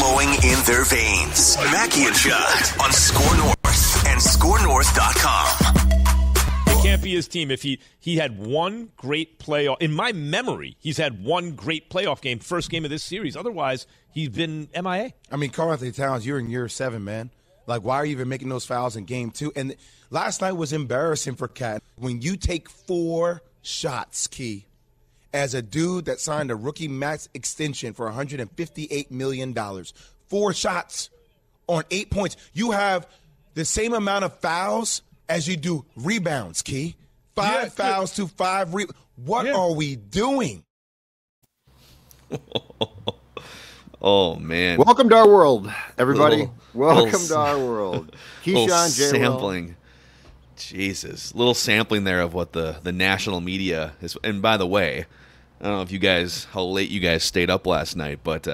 flowing in their veins. Mackie and Judd on Score North and ScoreNorth.com. It can't be his team if he had one great playoff. In my memory, he's had one great playoff game, first game of this series. Otherwise, he's been MIA. I mean, Karl-Anthony Towns, you're in year 7, man. Like, why are you even making those fouls in game 2? And last night was embarrassing for Cat. When you take 4 shots, Key, as a dude that signed a rookie max extension for $158 million, 4 shots on 8 points, you have the same amount of fouls as you do rebounds, Key. 5 fouls to 5 rebounds. What are we doing? Oh, man. Welcome to our world, everybody. Welcome to our world. Keyshawn, J. Sampling. Jesus. Little sampling there of what the national media is. And by the way, I don't know if how late you guys stayed up last night, but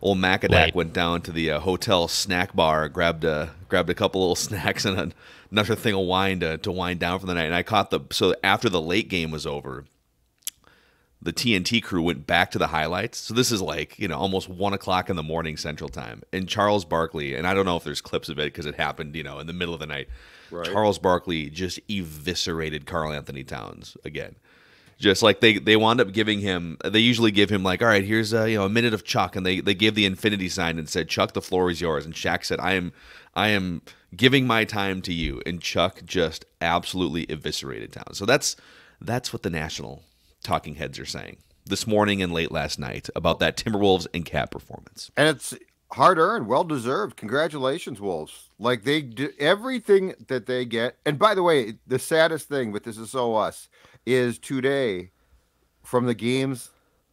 old Macadac went down to the hotel snack bar, grabbed a couple little snacks and another thing of wine to wind down for the night. And I caught so after the late game was over, the TNT crew went back to the highlights. So this is almost 1 o'clock in the morning Central Time. And Charles Barkley, and I don't know if there's clips of it because it happened, in the middle of the night. Right. Charles Barkley just eviscerated Karl-Anthony Towns again. Just like they wound up giving him, they usually give him all right, here's a minute of Chuck, and they gave the infinity sign and said, Chuck, the floor is yours. And Shaq said, I am giving my time to you. And Chuck just absolutely eviscerated Towns. So that's what the national talking heads are saying this morning and late last night about that Timberwolves and Cat performance. And it's hard-earned, well-deserved. Congratulations, Wolves. Like, they do everything that they get. And by the way, the saddest thing, but this is so us, is today, from the games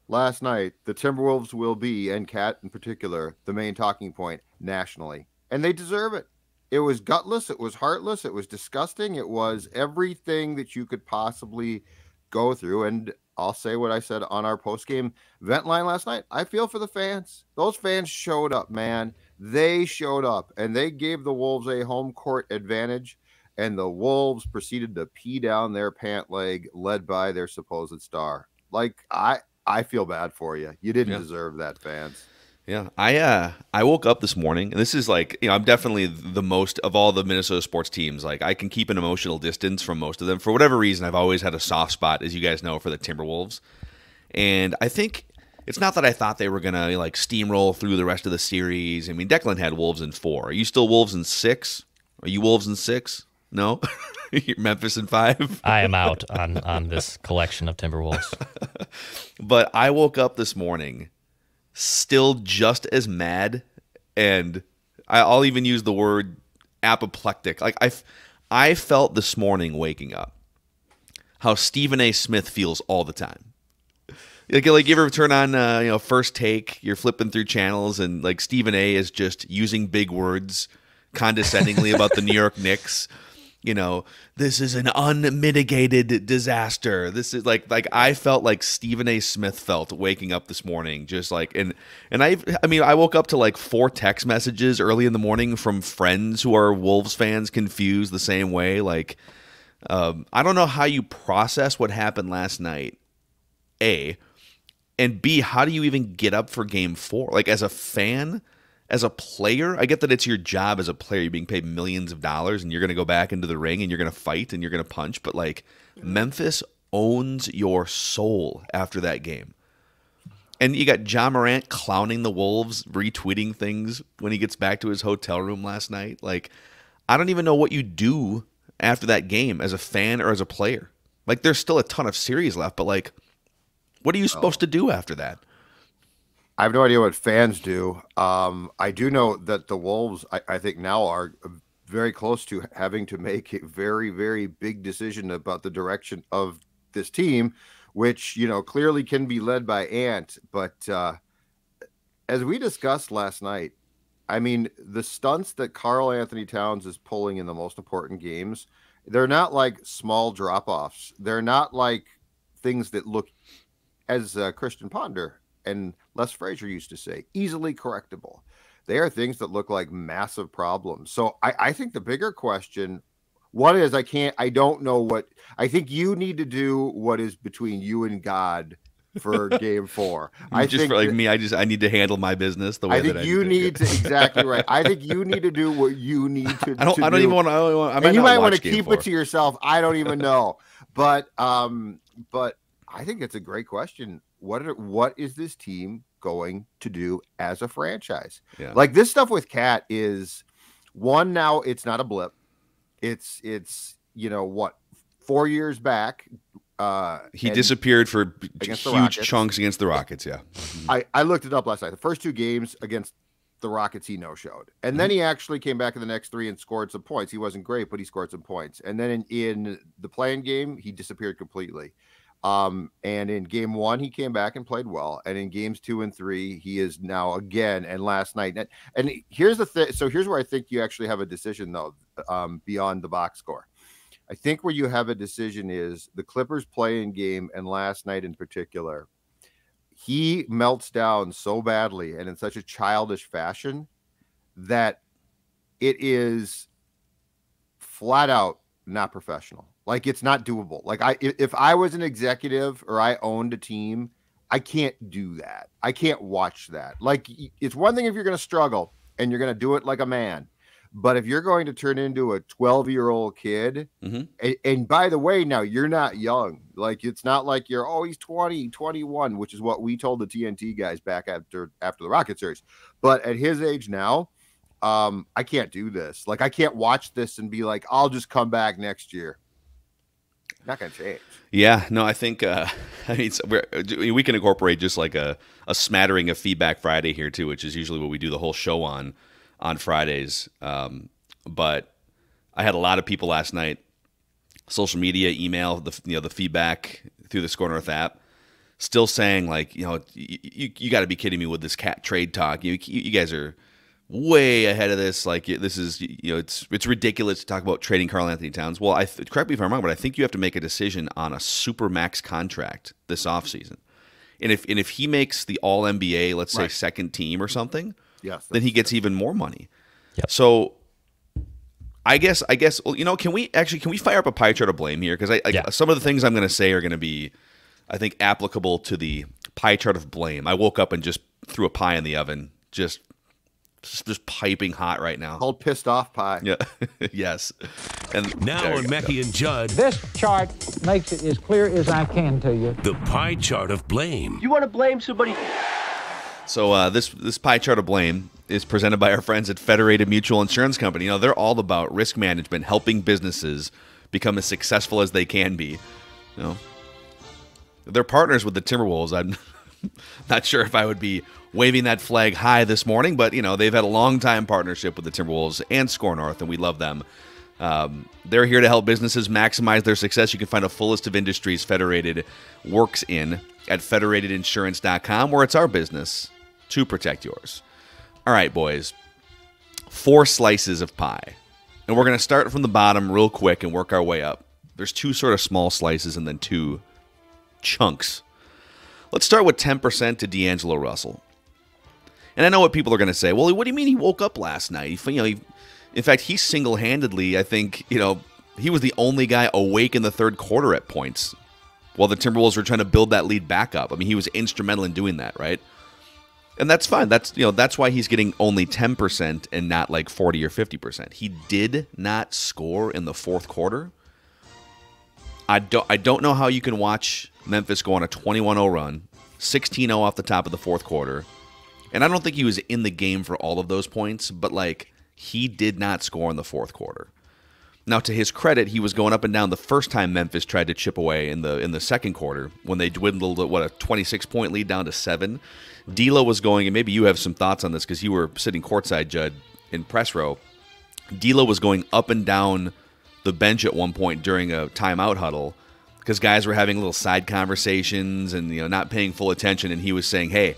last night, the Timberwolves will be, and Cat in particular, the main talking point nationally. And they deserve it. It was gutless. It was heartless. It was disgusting. It was everything that you could possibly go through. And I'll say what I said on our post-game vent line last night. I feel for the fans. Those fans showed up, man. They showed up, and they gave the Wolves a home court advantage, and the Wolves proceeded to pee down their pant leg, led by their supposed star. Like, I feel bad for you. You didn't deserve that, fans. Yeah, I woke up this morning, and this is I'm definitely the most of all the Minnesota sports teams. Like, I can keep an emotional distance from most of them. For whatever reason, I've always had a soft spot, as you guys know, for the Timberwolves. And I think it's not that I thought they were going to steamroll through the rest of the series. I mean, Declan had Wolves in 4. Are you still Wolves in 6? Are you Wolves in 6? No? You're Memphis in 5? I am out on this collection of Timberwolves. But I woke up this morning still just as mad, and I'll even use the word apoplectic. Like, I felt this morning waking up how Stephen A. Smith feels all the time. Like you ever turn on First Take, you're flipping through channels, and Stephen A. is just using big words condescendingly about the New York Knicks. This is an unmitigated disaster. This is like I felt like Stephen A. Smith felt waking up this morning, just and I woke up to 4 text messages early in the morning from friends who are Wolves fans, confused the same way. I don't know how you process what happened last night, A, and B, how do you even get up for Game 4? As a fan. As a player, I get that it's your job as a player. You're being paid millions of dollars, and you're going to go back into the ring, and you're going to fight, and you're going to punch. But, Memphis owns your soul after that game. And you got John Morant clowning the Wolves, retweeting things when he gets back to his hotel room last night. I don't even know what you do after that game as a fan or as a player. There's still a ton of series left, but, what are you supposed to do after that? I have no idea what fans do. I do know that the Wolves, I think now are very close to having to make a very, very big decision about the direction of this team, which, clearly can be led by Ant. But as we discussed last night, I mean, the stunts that Karl-Anthony Towns is pulling in the most important games, they're not small drop-offs. They're not things that look, as Christian Ponder and Les Frazier used to say, easily correctable. They are things that look like massive problems. So I think the bigger question, one is I don't know what, I think you need to do what is between you and God for Game 4. I think for like me, I need to handle my business the way that I you need to. Exactly right. I think you need to do what you need to. I don't even want to. And you might want to keep it to yourself. I don't even know, but I think it's a great question. What is this team going to do as a franchise? Yeah. Like this stuff with Cat is one. Now it's not a blip. It's 4 years back. He disappeared for huge chunks against the Rockets. Yeah. I looked it up last night. The first 2 games against the Rockets, he no-showed. And then he actually came back in the next 3 and scored some points. He wasn't great, but he scored some points. And then in the playing game, he disappeared completely. And in Game 1, he came back and played well. And in Games 2 and 3, he is now again. And last night, and here's the thing. So here's where I think you actually have a decision, though, beyond the box score. I think where you have a decision is the Clippers playing game, and last night in particular, he melts down so badly and in such a childish fashion that it is flat out not professional. Like, it's not doable. Like, if I was an executive or I owned a team, I can't do that. I can't watch that. Like, it's one thing if you're going to struggle and you're going to do it like a man. But if you're going to turn into a 12-year-old kid, and by the way, now you're not young. Like, it's not like he's 20, 21, which is what we told the TNT guys back after the Rocket series. But at his age now, I can't do this. Like, I can't watch this and be like, I'll just come back next year. Not going to change. Yeah, no, I think we can incorporate just like a smattering of Feedback Friday here too, which is usually what we do the whole show on Fridays. But I had a lot of people last night, social media, email, the feedback through the Score North app, still saying like, you got to be kidding me with this Cat trade talk. You guys are way ahead of this. Like, this is, it's ridiculous to talk about trading Karl-Anthony Towns. Well, correct me if I'm wrong, but I think you have to make a decision on a super max contract this offseason. And if he makes the All NBA, let's say second team or something, yes, then he gets even more money. Yep. So I guess, well, can we fire up a pie chart of blame here? Because some of the things I'm going to say are going to be, I think, applicable to the pie chart of blame. I woke up and just threw a pie in the oven, just piping hot right now. Called pissed off pie. Yeah. Yes. And now on Mackey and Judd. This chart makes it as clear as I can to you. The pie chart of blame. You want to blame somebody? So this pie chart of blame is presented by our friends at Federated Mutual Insurance Company. They're all about risk management, helping businesses become as successful as they can be. They're partners with the Timberwolves. I'm not sure if I would be waving that flag high this morning, but they've had a long time partnership with the Timberwolves and Score North, and we love them. They're here to help businesses maximize their success. You can find a full list of industries Federated works in at federatedinsurance.com, where it's our business to protect yours. All right, boys, 4 slices of pie, and we're going to start from the bottom real quick and work our way up. There's 2 sort of small slices and then 2 chunks. Let's start with 10% to D'Angelo Russell. And I know what people are going to say. Well, what do you mean he woke up last night? In fact, he single-handedly, I think, he was the only guy awake in the third quarter at points while the Timberwolves were trying to build that lead back up. I mean, he was instrumental in doing that, right? And that's fine. That's why he's getting only 10% and not like 40 or 50%. He did not score in the fourth quarter. I don't know how you can watch Memphis go on a 21-0 run, 16-0 off the top of the fourth quarter. And I don't think he was in the game for all of those points, but he did not score in the fourth quarter. Now, to his credit, he was going up and down the first time Memphis tried to chip away in the second quarter when they dwindled a 26-point lead down to 7. D'Lo was going, and maybe you have some thoughts on this because you were sitting courtside, Judd, in press row. D'Lo was going up and down the bench at one point during a timeout huddle because guys were having little side conversations and not paying full attention, and he was saying, hey,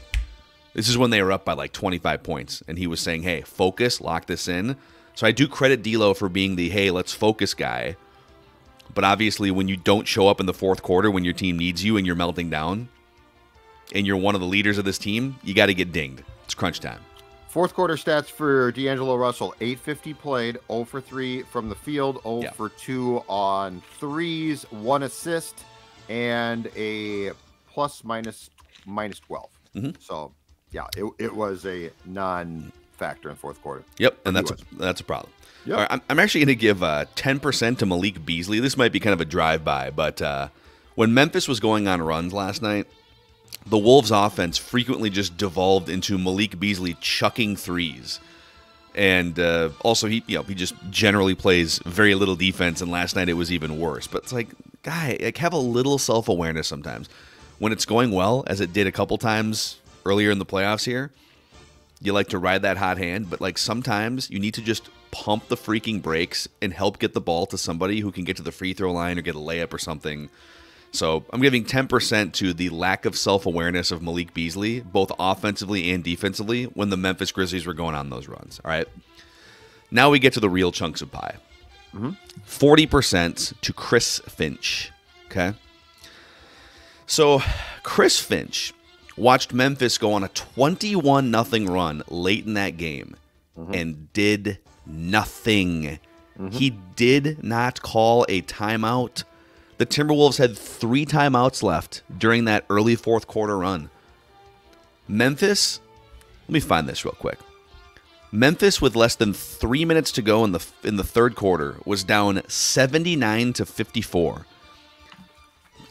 this is when they were up by 25 points, and he was saying, hey, focus, lock this in. So I do credit D'Lo for being the, hey, let's focus guy. But obviously when you don't show up in the fourth quarter when your team needs you and you're melting down and you're one of the leaders of this team, you got to get dinged. It's crunch time. Fourth quarter stats for D'Angelo Russell: 8:50 played, 0 for 3 from the field, 0 for 2 on threes, 1 assist, and a plus minus 12. So, yeah, it was a non-factor in fourth quarter. Yep, and that's a problem. Yep. All right, I'm actually going to give 10% to Malik Beasley. This might be kind of a drive-by, but when Memphis was going on runs last night, the Wolves' offense frequently just devolved into Malik Beasley chucking threes. And also, he just generally plays very little defense, and last night it was even worse. But it's like, guy, have a little self-awareness sometimes. When it's going well, as it did a couple times earlier in the playoffs here, you like to ride that hot hand, but sometimes you need to just pump the freaking brakes and help get the ball to somebody who can get to the free throw line or get a layup or something. So I'm giving 10% to the lack of self-awareness of Malik Beasley, both offensively and defensively, when the Memphis Grizzlies were going on those runs. All right. Now we get to the real chunks of pie. 40% to Chris Finch. Okay. So Chris Finch watched Memphis go on a 21-0 run late in that game and did nothing. He did not call a timeout. The Timberwolves had 3 timeouts left during that early fourth quarter run. Memphis, let me find this real quick. Memphis, with less than 3 minutes to go in the third quarter, was down 79-54.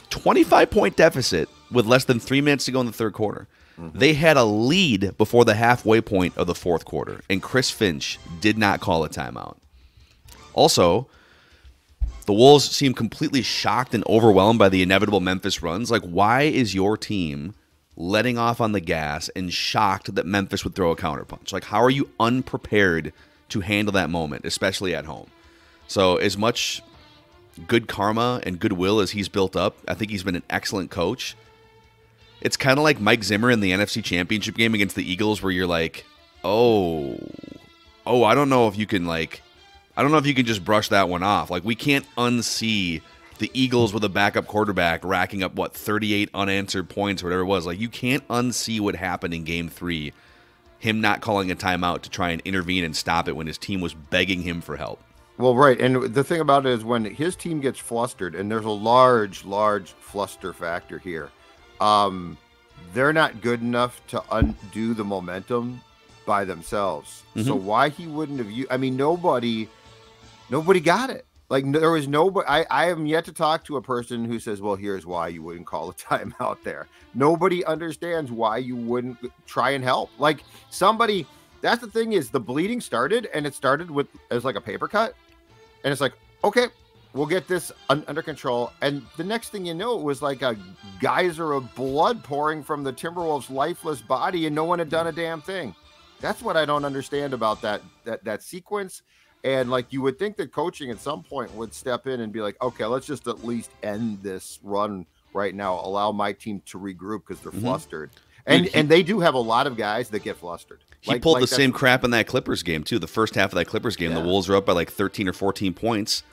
25-point deficit with less than 3 minutes to go in the third quarter. They had a lead before the halfway point of the fourth quarter, and Chris Finch did not call a timeout. Also, the Wolves seem completely shocked and overwhelmed by the inevitable Memphis runs. Why is your team letting off on the gas and shocked that Memphis would throw a counterpunch? How are you unprepared to handle that moment, especially at home? So as much good karma and goodwill as he's built up, I think he's been an excellent coach. It's kind of like Mike Zimmer in the NFC Championship game against the Eagles, where you're like, I don't know if you can just brush that one off. We can't unsee the Eagles with a backup quarterback racking up 38 unanswered points or whatever it was. You can't unsee what happened in Game 3, him not calling a timeout to try and intervene and stop it when his team was begging him for help. Well, right, and the thing about it is when his team gets flustered, and there's a large fluster factor here, they're not good enough to undo the momentum by themselves. So why he wouldn't have nobody got it. There was nobody. I am yet to talk to a person who says, well, here's why you wouldn't call a timeout there. Nobody understands why you wouldn't try and help. Somebody, that's the thing, is the bleeding started, and it started with, it was like a paper cut, and it's okay, we'll get this under control. And the next thing you know, it was like a geyser of blood pouring from the Timberwolves' lifeless body, and no one had done a damn thing. That's what I don't understand about that sequence. And you would think that coaching at some point would step in and be like, okay, let's just at least end this run right now. Allow my team to regroup because they're flustered. And they do have a lot of guys that get flustered. He pulled the same crap in that Clippers game, too. The first half of that Clippers game, the Wolves were up by 13 or 14 points.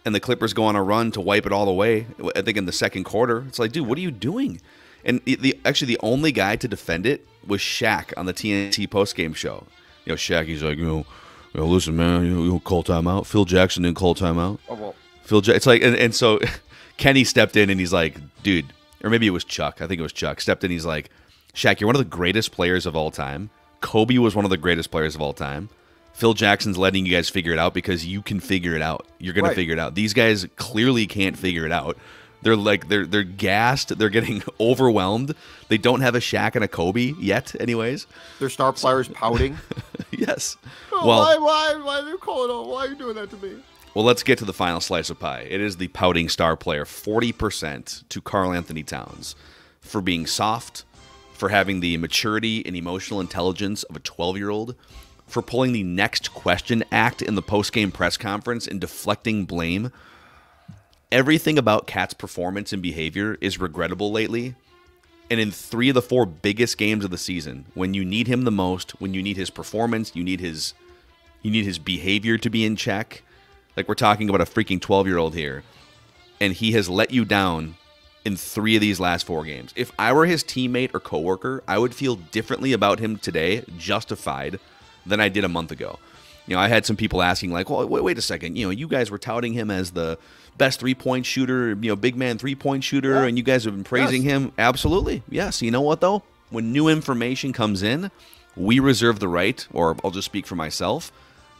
And the Clippers go on a run to wipe it all away, I think, in the second quarter. It's dude, what are you doing? And actually, the only guy to defend it was Shaq on the TNT postgame show. Shaq, he's listen, man, you don't call timeout. Phil Jackson didn't call timeout. Oh, well. It's and so Kenny stepped in and he's like, dude, or maybe it was Chuck. I think it was Chuck. Stepped in, he's like, Shaq, you're one of the greatest players of all time. Kobe was one of the greatest players of all time. Phil Jackson's letting you guys figure it out because you can figure it out. You're going to figure it out. These guys clearly can't figure it out. They're they're gassed. They're getting overwhelmed. They don't have a Shaq and a Kobe yet, anyways. Their star players pouting. Yes. Oh, well, why are you calling on? Why are you doing that to me? Well, let's get to the final slice of pie. It is the pouting star player, 40% to Karl-Anthony Towns for being soft, for having the maturity and emotional intelligence of a 12-year-old, for pulling the next question act in the post-game press conference and deflecting blame. Everything about Cat's performance and behavior is regrettable lately. And in 3 of the 4 biggest games of the season, when you need him the most, when you need his performance, you need his behavior to be in check. We're talking about a freaking 12-year-old here. And he has let you down in 3 of these last 4 games. If I were his teammate or coworker, I would feel differently about him today, justified, than I did a month ago. I had some people asking like, well, wait a second. You guys were touting him as the best 3-point shooter, big man 3-point shooter, and you guys have been praising him. Absolutely. Yes. You know what, though? When new information comes in, we reserve the right, or I'll just speak for myself,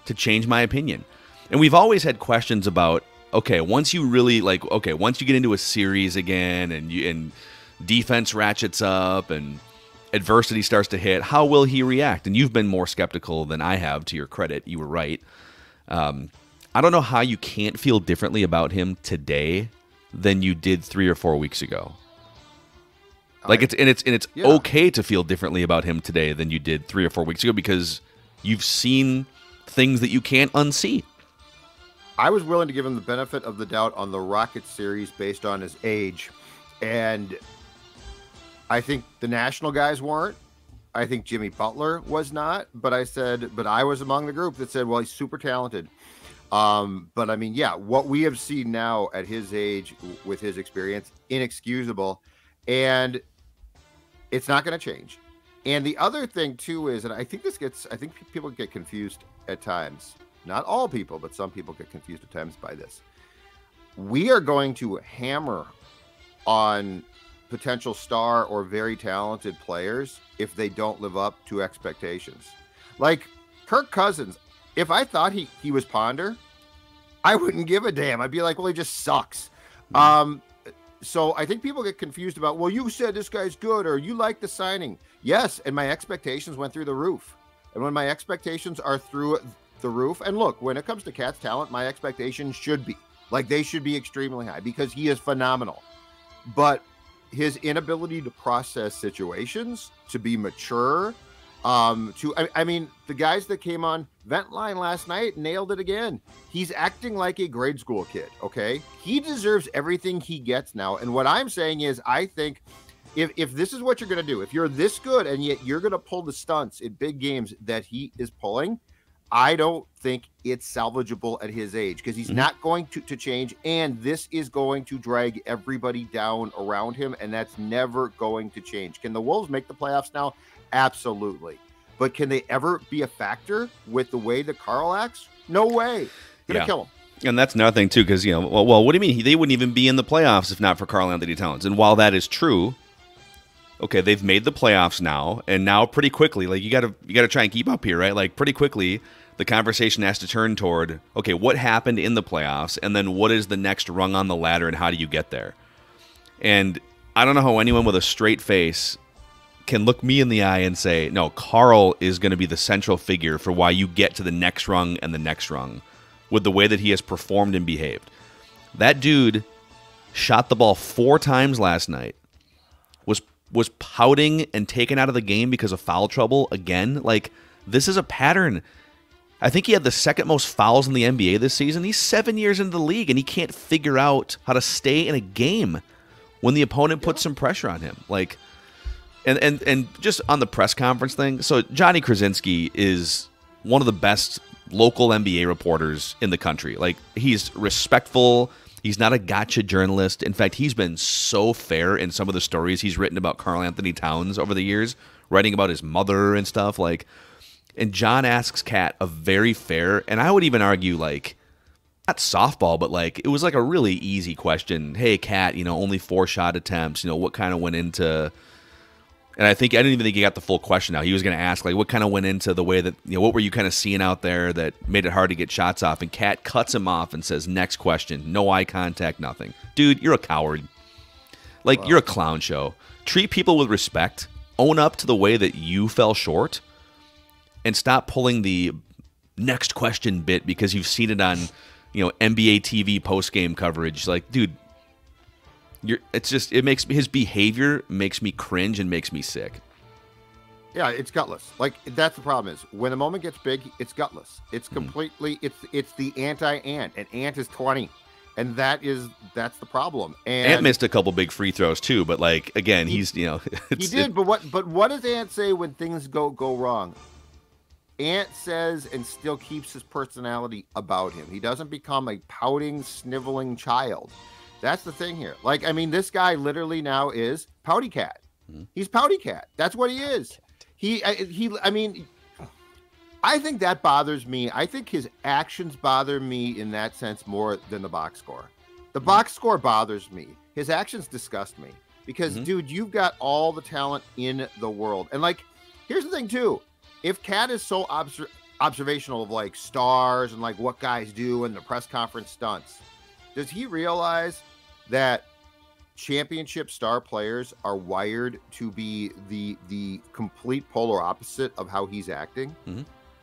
to change my opinion. And we've always had questions about, okay, once you get into a series again and defense ratchets up and adversity starts to hit, how will he react? And you've been more skeptical than I have, to your credit. You were right. I don't know how you can't feel differently about him today than you did 3 or 4 weeks ago. It's okay to feel differently about him today than you did 3 or 4 weeks ago because you've seen things that you can't unsee. I was willing to give him the benefit of the doubt on the Rockets series based on his age, and I think the national guys weren't. I think Jimmy Butler was not, but I was among the group that said, well, he's super talented. But I mean, what we have seen now at his age with his experience, inexcusable, and it's not going to change. And the other thing too is, and I think people get confused at times, not all people, but some people get confused at times by this. We are going to hammer on potential star or very talented players if they don't live up to expectations. Like Kirk Cousins, if I thought he was Ponder, I wouldn't give a damn. I'd be like, well, he just sucks. So I think people get confused about, well, you said this guy's good or you like the signing. Yes, and my expectations went through the roof. And when my expectations are through the roof, and look, when it comes to Cat's talent, my expectations should be extremely high because he is phenomenal. But his inability to process situations, to be mature, the guys that came on Vent Line last night nailed it again. He's acting like a grade school kid, okay? He deserves everything he gets now. And what I'm saying is, I think if this is what you're going to do, if you're this good and yet you're going to pull the stunts in big games that he is pulling, I don't think it's salvageable at his age because he's not going to change. And this is going to drag everybody down around him. And that's never going to change. Can the Wolves make the playoffs now? Absolutely. But can they ever be a factor with the way that Karl acts? No way. Gonna kill him. And that's another thing, too, because, well, what do you mean? They wouldn't even be in the playoffs if not for Karl-Anthony Towns. And while that is true, okay, they've made the playoffs now, and now pretty quickly, like you got to try and keep up here, right? Like pretty quickly, the conversation has to turn toward, okay, what happened in the playoffs, and then what is the next rung on the ladder, and how do you get there? And I don't know how anyone with a straight face can look me in the eye and say, no, Karl is going to be the central figure for why you get to the next rung and the next rung with the way that he has performed and behaved. That dude shot the ball 4 times last night, was pouting and taken out of the game because of foul trouble again. Like, this is a pattern. I think he had the second most fouls in the NBA this season. He's 7 years into the league, and he can't figure out how to stay in a game when the opponent puts some pressure on him. Like, and just on the press conference thing, so Johnny Krasinski is one of the best local NBA reporters in the country. Like, he's respectful. He's not a gotcha journalist. In fact, he's been so fair in some of the stories he's written about Karl-Anthony Towns over the years, writing about his mother and stuff. Like, and John asks Kat a very fair, and I would even argue, like, not softball, but like it was like a really easy question. Hey, Kat, only 4 shot attempts. What kind of went into? And I didn't even think he got the full question out. He was going to ask, like, what kind of went into the way that, what were you kind of seeing out there that made it hard to get shots off? And Kat cuts him off and says, next question. No eye contact, nothing. Dude, you're a coward. Like, wow. You're a clown show. Treat people with respect. Own up to the way that you fell short. And stop pulling the next question bit because you've seen it on, NBA TV post-game coverage. Like, dude, his behavior makes me cringe and makes me sick. Yeah, it's gutless. Like, that's the problem is when the moment gets big, it's gutless. It's completely, it's the anti-Ant. An Ant is 20. And that's the problem. And Ant missed a couple big free throws too, but like, again, he did. But what does Ant say when things go wrong? Ant says and still keeps his personality about him. He doesn't become a pouting, sniveling child. That's the thing here. Like, I mean, this guy literally now is Pouty Cat. He's Pouty Cat. That's what he is. I think that bothers me. I think his actions bother me in that sense more than the box score. The box score bothers me. His actions disgust me because, dude, you've got all the talent in the world. And, like, here's the thing, too. If Cat is so observational of, like, stars and, like, what guys do and the press conference stunts, does he realize that championship star players are wired to be the complete polar opposite of how he's acting?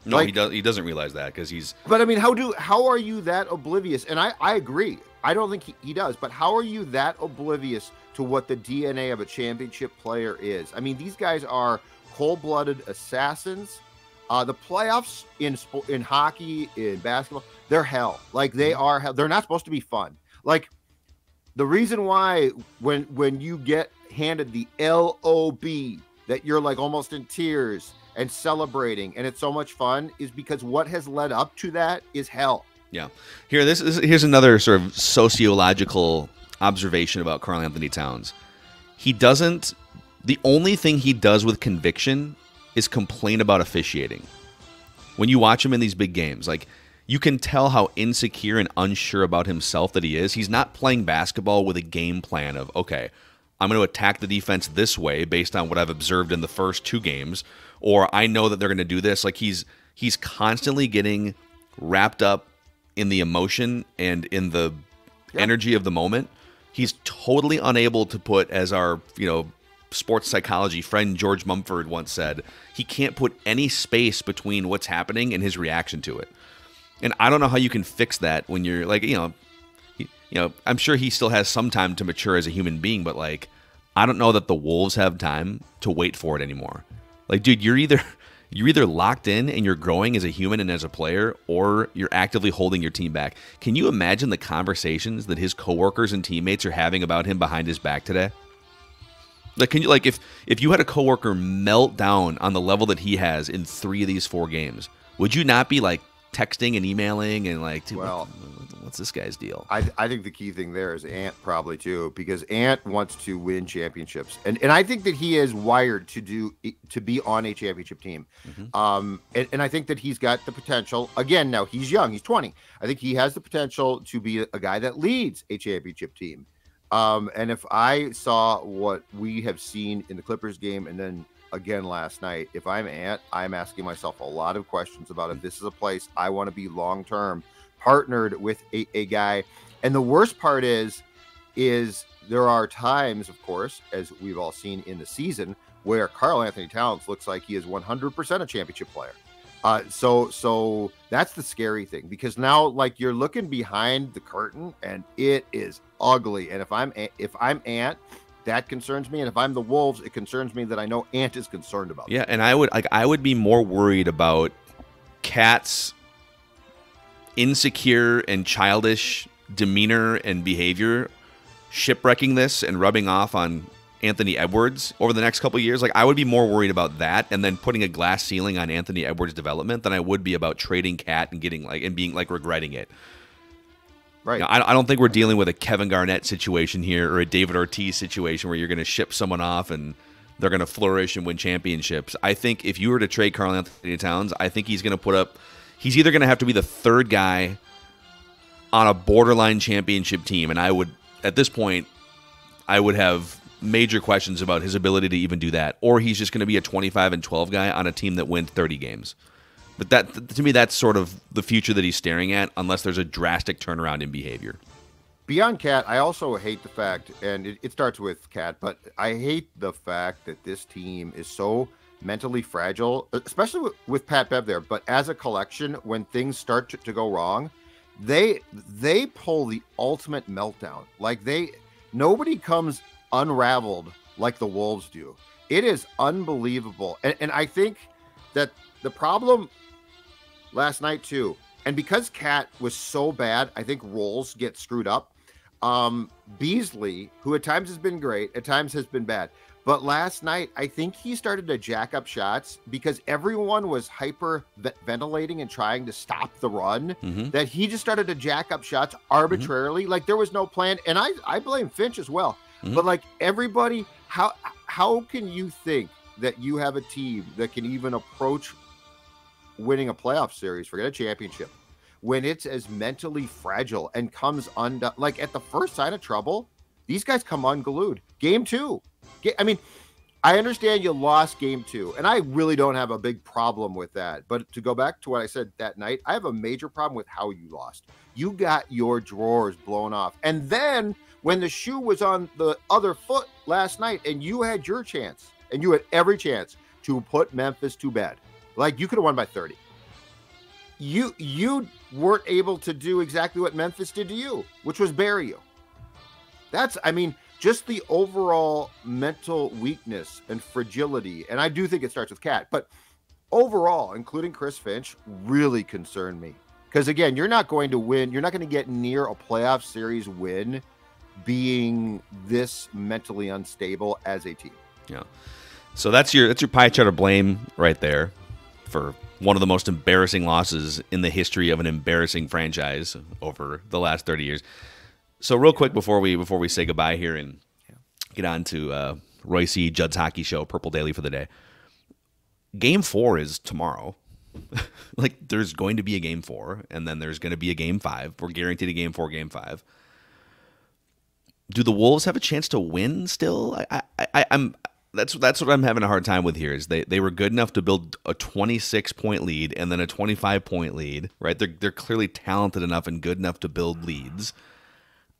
No, Like, he doesn't realize that because he's. But I mean, how are you that oblivious? And I agree. I don't think he does. But how are you that oblivious to what the DNA of a championship player is? I mean, these guys are cold-blooded assassins. The playoffs in hockey, in basketball, they're hell. Like, they are hell. They're not supposed to be fun. Like, the reason why when you get handed the LOB that you're like almost in tears and celebrating and it's so much fun is because what has led up to that is hell. Yeah. Here's another sort of sociological observation about Karl-Anthony Towns. The only thing he does with conviction is complain about officiating. When you watch him in these big games, like, you can tell how insecure and unsure about himself that he is. He's not playing basketball with a game plan of, okay, I'm going to attack the defense this way based on what I've observed in the first 2 games, or I know that they're going to do this. Like, he's constantly getting wrapped up in the emotion and in the energy of the moment. He's totally unable to put, as our, sports psychology friend George Mumford once said, he can't put any space between what's happening and his reaction to it. And I don't know how you can fix that when you're like, I'm sure he still has some time to mature as a human being, but like, I don't know that the Wolves have time to wait for it anymore. Like, dude, you're either locked in and you're growing as a human and as a player, or you're actively holding your team back. Can you imagine the conversations that his coworkers and teammates are having about him behind his back today? Like, if you had a coworker melt down on the level that he has in 3 of these 4 games, would you not be like texting and emailing and like, dude, what's this guy's deal? I think the key thing there is Ant probably too, because Ant wants to win championships, and I think that he is wired to be on a championship team. And I think that he's got the potential. Again, now he's young, he's 20. I think he has the potential to be a guy that leads a championship team. And if I saw what we have seen in the Clippers game and then again last night, if I'm Ant, I'm asking myself a lot of questions about if this is a place I want to be long-term partnered with a guy. And the worst part is there are times, of course, as we've all seen in the season, where Karl-Anthony Towns looks like he is 100% a championship player. So that's the scary thing, because now, like, you're looking behind the curtain and it is ugly. And if I'm Ant, that concerns me, and if I'm the Wolves, it concerns me that I know Ant is concerned about. Yeah, and I would be more worried about Cat's insecure and childish demeanor and behavior shipwrecking this and rubbing off on Anthony Edwards over the next couple of years. Like, I would be more worried about that and then putting a glass ceiling on Anthony Edwards' development than I would be about trading Cat and getting being regretting it. Right. I don't think we're dealing with a Kevin Garnett situation here or a David Ortiz situation where you're going to ship someone off and they're going to flourish and win championships. I think if you were to trade Karl-Anthony Towns, I think he's going to he's either going to have to be the 3rd guy on a borderline championship team, and at this point, I would have major questions about his ability to even do that, or he's just going to be a 25-12 guy on a team that wins 30 games. But that, to me, that's sort of the future that he's staring at, unless there's a drastic turnaround in behavior. Beyond Cat, I also hate the fact, and it starts with Cat, but I hate the fact that this team is so mentally fragile, especially with Pat Bev there. But as a collection, when things start to go wrong, they pull the ultimate meltdown. Like, nobody comes unraveled like the Wolves do. It is unbelievable. And I think that the problem last night too, and because Cat was so bad, I think roles get screwed up. Beasley, who at times has been great, at times has been bad, but last night I think he started to jack up shots because everyone was hyper ventilating and trying to stop the run, that he just started to jack up shots arbitrarily. Like, there was no plan, and I blame Finch as well. But like, everybody, how can you think that you have a team that can even approach winning a playoff series, forget a championship, when it's as mentally fragile and comes undone. Like at the first sign of trouble, these guys come unglued. Game 2. I mean, I understand you lost game 2, and I really don't have a big problem with that. But to go back to what I said that night, I have a major problem with how you lost. You got your drawers blown off. And then when the shoe was on the other foot last night and you had your chance, and you had every chance to put Memphis to bed, like you could have won by 30. You weren't able to do exactly what Memphis did to you, which was bury you. Just the overall mental weakness and fragility, and I do think it starts with Cat, but overall, including Chris Finch, really concerned me. Because again, you're not going to win. You're not going to get near a playoff series win being this mentally unstable as a team. Yeah. So that's your pie chart of blame right there for one of the most embarrassing losses in the history of an embarrassing franchise over the last 30 years. So real quick before we say goodbye here and get on to Royce Judd's Hockey Show, Purple Daily for the day. Game 4 is tomorrow. Like there's going to be a Game 4, and then there's going to be a Game 5. We're guaranteed a Game 4, Game 5. Do the Wolves have a chance to win still? That's what I'm having a hard time with here. Is they were good enough to build a 26-point lead and then a 25-point lead, right? They're clearly talented enough and good enough to build leads.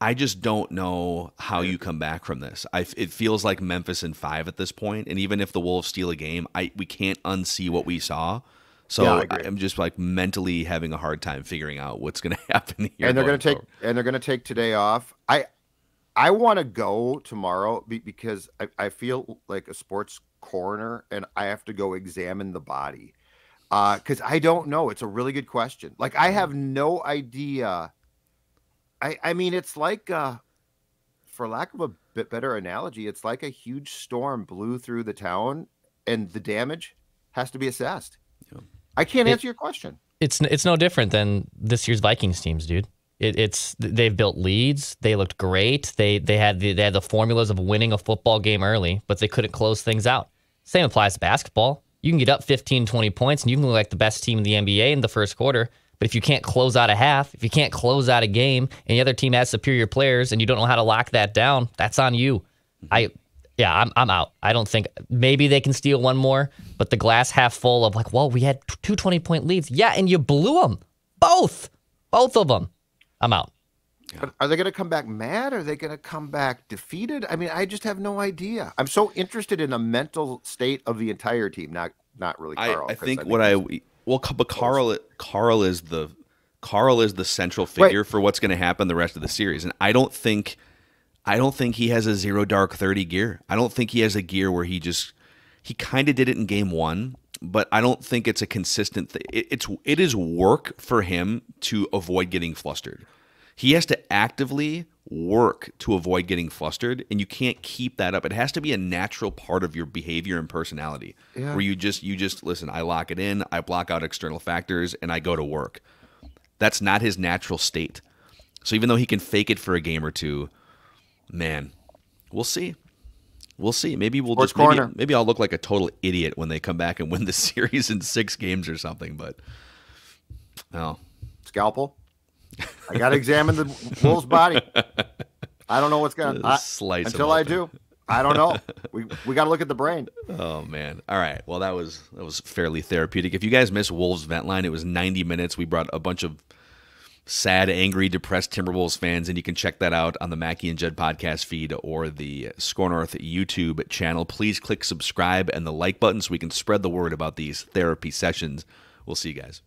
I just don't know how you come back from this. It feels like Memphis in 5 at this point, and even if the Wolves steal a game, we can't unsee what we saw. So I'm just like mentally having a hard time figuring out what's going to happen here. And they're going to take today off. I want to go tomorrow because I feel like a sports coroner and I have to go examine the body because I don't know. It's a really good question. Like I have no idea. I mean, it's like, for lack of a bit better analogy, it's like a huge storm blew through the town and the damage has to be assessed. Yeah. I can't answer your question. It's no different than this year's Vikings teams, dude. They've built leads. They looked great. They had the formulas of winning a football game early, but they couldn't close things out. Same applies to basketball. You can get up 15, 20 points, and you can look like the best team in the NBA in the first quarter. But if you can't close out a half, if you can't close out a game, and the other team has superior players, and you don't know how to lock that down, that's on you. I'm out. I don't think maybe they can steal one more, but the glass half full of like, well, we had 2 20-point leads. Yeah, and you blew them. Both of them. I'm out. But are they going to come back mad? Are they going to come back defeated? I mean, I just have no idea. I'm so interested in the mental state of the entire team, not really Karl. But Karl is the central figure for what's going to happen the rest of the series, and I don't think he has a 0 dark 30 gear. I don't think he has a gear where he kind of did it in game 1, but I don't think it's a consistent thing. It is work for him to avoid getting flustered. He has to actively work to avoid getting flustered, and you can't keep that up. It has to be a natural part of your behavior and personality, where you just listen. I lock it in, I block out external factors, and I go to work. That's not his natural state. So even though he can fake it for a game or two, man, we'll see. We'll see. Maybe maybe I'll look like a total idiot when they come back and win the series in 6 games or something. But scalpel. I got to examine the Wolves' body. I don't know what's going to slice until I do. I don't know. We got to look at the brain. Oh man! All right. Well, that was fairly therapeutic. If you guys missed Wolves Vent Line, it was 90 minutes. We brought a bunch of sad, angry, depressed Timberwolves fans, and you can check that out on the Mackey and Judd podcast feed or the Score North YouTube channel. Please click subscribe and the like button so we can spread the word about these therapy sessions. We'll see you guys.